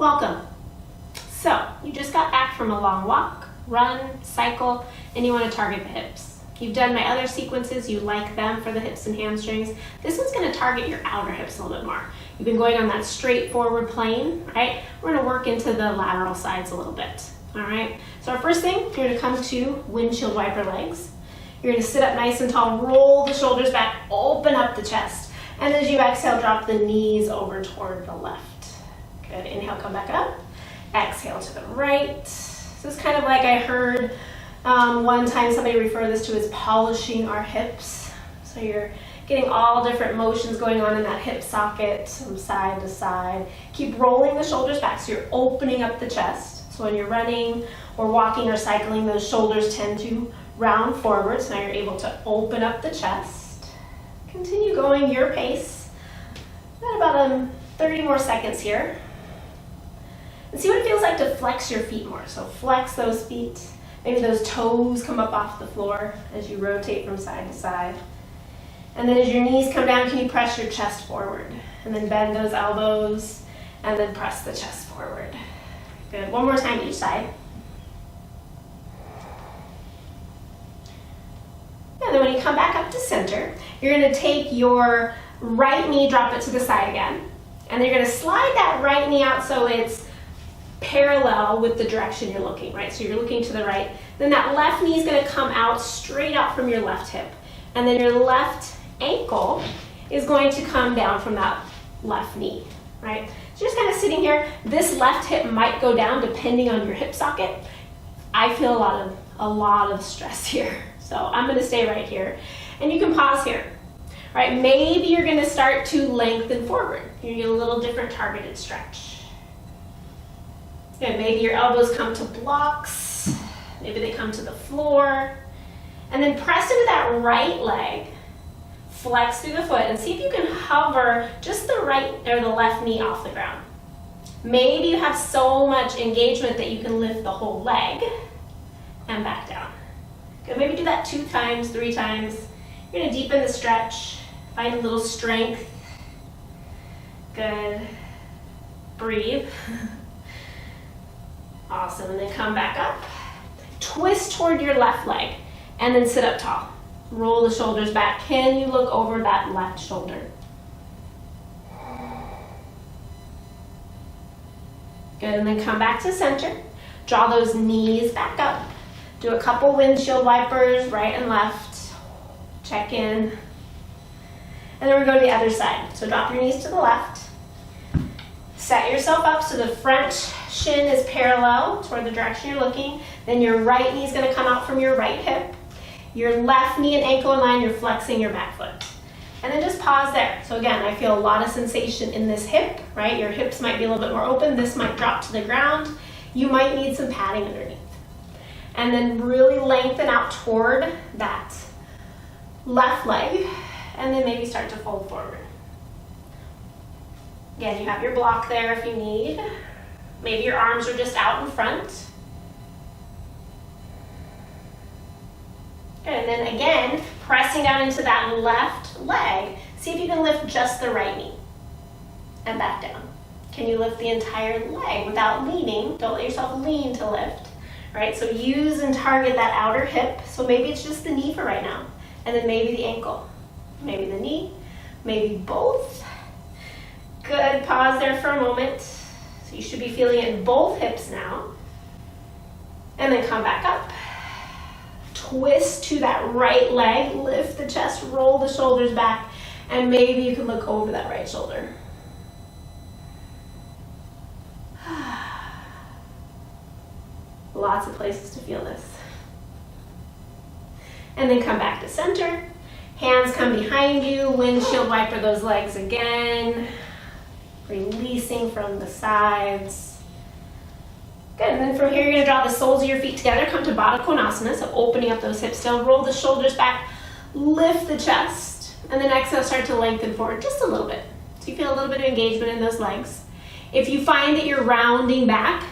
Welcome. So, you just got back from a long walk, run, cycle, and you want to target the hips. You've done my other sequences, you like them for the hips and hamstrings. This one's going to target your outer hips a little bit more. You've been going on that straightforward plane, right? We're going to work into the lateral sides a little bit, all right? So our first thing, you're going to come to windshield wiper legs. You're going to sit up nice and tall, roll the shoulders back, open up the chest. And as you exhale, drop the knees over toward the left. Good, inhale, come back up. Exhale to the right. This is kind of like I heard one time somebody refer this to as polishing our hips. So you're getting all different motions going on in that hip socket from side to side. Keep rolling the shoulders back so you're opening up the chest. So when you're running or walking or cycling, those shoulders tend to round forward. So now you're able to open up the chest. Continue going your pace. Got about 30 more seconds here. And see what it feels like to flex your feet more. So flex those feet. Maybe those toes come up off the floor as you rotate from side to side. And then as your knees come down, can you press your chest forward? And then bend those elbows and then press the chest forward. Good. One more time each side. And then when you come back up to center, you're going to take your right knee, drop it to the side again. And then you're going to slide that right knee out so it's parallel with the direction you're looking, right? So you're looking to the right. Then that left knee is going to come out straight out from your left hip. And then your left ankle is going to come down from that left knee, right? So just kind of sitting here. This left hip might go down depending on your hip socket. I feel a lot of stress here. So I'm going to stay right here. And you can pause here. All right, maybe you're going to start to lengthen forward. You're going to get a little different targeted stretch. Good, maybe your elbows come to blocks. Maybe they come to the floor. And then press into that right leg. Flex through the foot and see if you can hover just the right or the left knee off the ground. Maybe you have so much engagement that you can lift the whole leg and back down. Good, maybe do that 2 times, 3 times. You're going to deepen the stretch. Find a little strength. Good. Breathe. Awesome, and then come back up. Twist toward your left leg, and then sit up tall. Roll the shoulders back. Can you look over that left shoulder? Good, and then come back to center. Draw those knees back up. Do a couple windshield wipers, right and left. Check in. And then we go to the other side. So drop your knees to the left. Set yourself up so the front shin is parallel toward the direction you're looking. Then your right knee is going to come out from your right hip. Your left knee and ankle in line, you're flexing your back foot. And then just pause there. So again, I feel a lot of sensation in this hip, right? Your hips might be a little bit more open. This might drop to the ground. You might need some padding underneath. And then really lengthen out toward that left leg. And then maybe start to fold forward. Again, you have your block there if you need. Maybe your arms are just out in front. And then again, pressing down into that left leg. See if you can lift just the right knee. And back down. Can you lift the entire leg without leaning? Don't let yourself lean to lift. Right? So use and target that outer hip. So maybe it's just the knee for right now. And then maybe the ankle. Maybe the knee. Maybe both. Good, pause there for a moment. So you should be feeling it in both hips now. And then come back up. Twist to that right leg, lift the chest, roll the shoulders back, and maybe you can look over that right shoulder. Lots of places to feel this. And then come back to center. Hands come behind you, windshield wiper those legs again. Releasing from the sides. Good, and then from here you're going to draw the soles of your feet together, come to Baddha Konasana, so opening up those hips still, roll the shoulders back, lift the chest, and then exhale, start to lengthen forward just a little bit. So you feel a little bit of engagement in those legs. If you find that you're rounding back,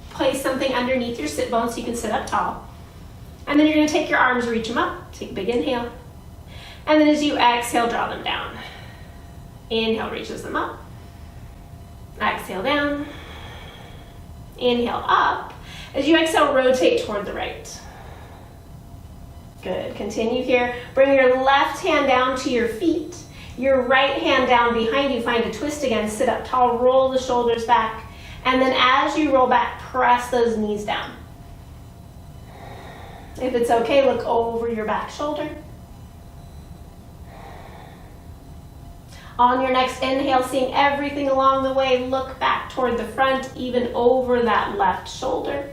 place something underneath your sit bones so you can sit up tall. And then you're going to take your arms, reach them up, take a big inhale. And then as you exhale, draw them down. Inhale reaches them up. Exhale down. Inhale up. As you exhale, rotate toward the right. Good, continue here. Bring your left hand down to your feet. Your right hand down behind you. Find a twist again. Sit up tall, roll the shoulders back. And then as you roll back, press those knees down. If it's okay, look over your back shoulder. On your next inhale, seeing everything along the way, look back toward the front, even over that left shoulder.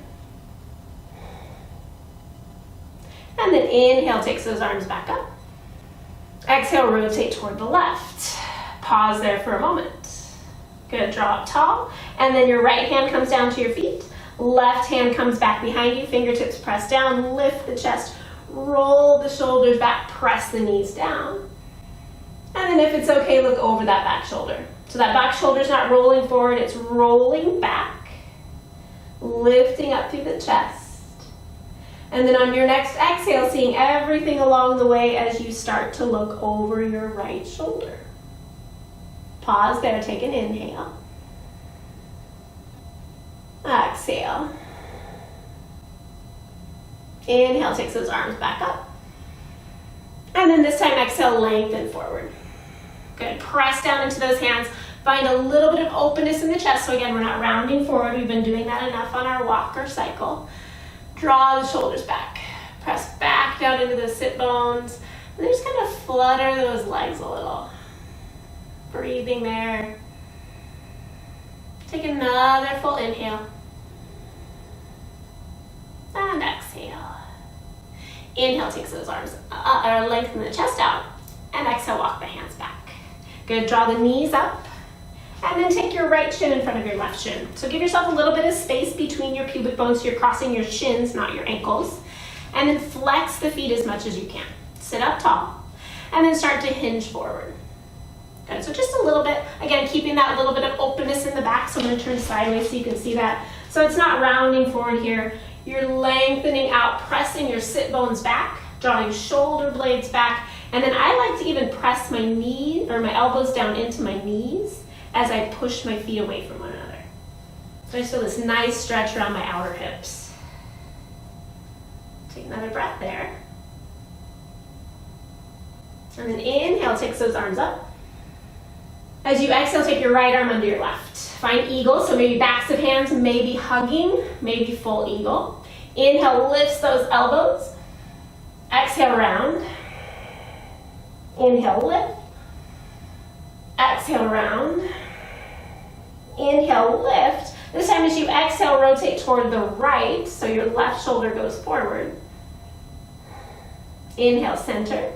And then inhale, takes those arms back up. Exhale, rotate toward the left. Pause there for a moment. Good, draw up tall. And then your right hand comes down to your feet. Left hand comes back behind you. Fingertips press down, lift the chest, roll the shoulders back, press the knees down. And then if it's okay, look over that back shoulder. So that back shoulder's not rolling forward, it's rolling back, lifting up through the chest. And then on your next exhale, seeing everything along the way as you start to look over your right shoulder. Pause there, take an inhale. Exhale. Inhale, takes those arms back up. And then this time, exhale, lengthen forward. Good, press down into those hands. Find a little bit of openness in the chest. So again, we're not rounding forward. We've been doing that enough on our walk or cycle. Draw the shoulders back. Press back down into the sit bones. And then just kind of flutter those legs a little. Breathing there. Take another full inhale. And exhale. Inhale, takes those arms, or lengthen the chest out. And exhale, walk the hands back. Good, draw the knees up. And then take your right shin in front of your left shin. So give yourself a little bit of space between your pubic bones so you're crossing your shins, not your ankles. And then flex the feet as much as you can. Sit up tall. And then start to hinge forward. Good, so just a little bit, again, keeping that little bit of openness in the back. So I'm gonna turn sideways so you can see that. So it's not rounding forward here. You're lengthening out, pressing your sit bones back, drawing shoulder blades back. And then I like to even press my knees or my elbows down into my knees as I push my feet away from one another. So I just feel this nice stretch around my outer hips. Take another breath there. And then inhale, takes those arms up. As you exhale, take your right arm under your left. Find eagle, so maybe backs of hands, maybe hugging, maybe full eagle. Inhale, lifts those elbows. Exhale, round. Inhale, lift. Exhale, round. Inhale, lift. This time as you exhale, rotate toward the right, so your left shoulder goes forward. Inhale, center.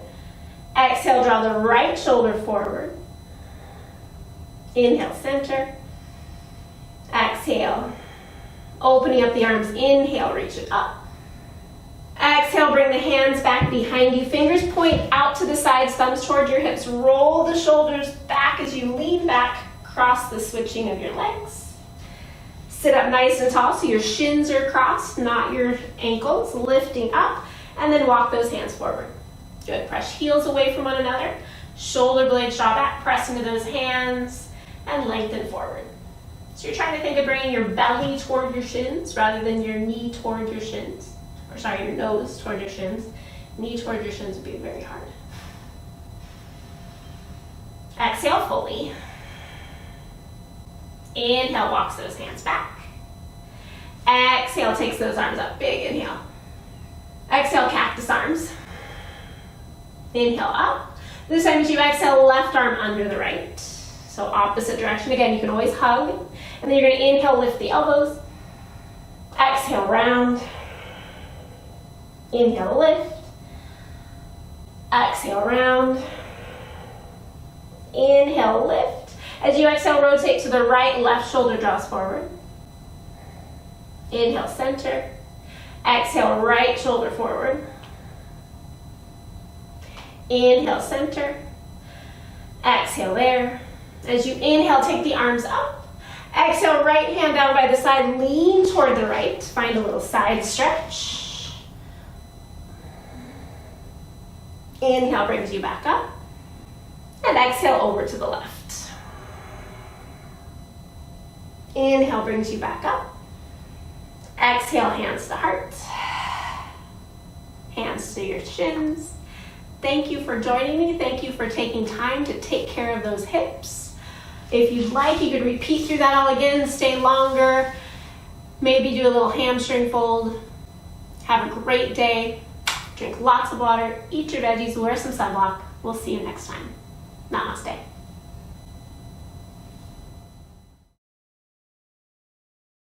Exhale, draw the right shoulder forward. Inhale, center. Exhale. Opening up the arms, inhale, reach it up. Exhale, bring the hands back behind you. Fingers point out to the sides, thumbs toward your hips. Roll the shoulders back as you lean back, cross the switching of your legs. Sit up nice and tall so your shins are crossed, not your ankles, lifting up, and then walk those hands forward. Good, press heels away from one another. Shoulder blades draw back, press into those hands, and lengthen forward. So you're trying to think of bringing your belly toward your shins rather than your knee toward your shins. Or sorry, your nose toward your shins. Knee toward your shins would be very hard. Exhale fully. Inhale, walks those hands back. Exhale, takes those arms up. Big inhale. Exhale, cactus arms. Inhale up. This time as you exhale, left arm under the right. So opposite direction. Again, you can always hug. And then you're going to inhale, lift the elbows. Exhale, round. Inhale, lift. Exhale, round. Inhale, lift. As you exhale, rotate to the right, left shoulder draws forward. Inhale, center. Exhale, right shoulder forward. Inhale, center. Exhale there. As you inhale, take the arms up. Exhale, right hand down by the side, lean toward the right. Find a little side stretch. Inhale brings you back up. And exhale over to the left. Inhale brings you back up. Exhale, hands to heart. Hands to your shins. Thank you for joining me. Thank you for taking time to take care of those hips. If you'd like, you could repeat through that all again, stay longer, maybe do a little hamstring fold. Have a great day. Drink lots of water, eat your veggies, wear some sunblock. We'll see you next time. Namaste.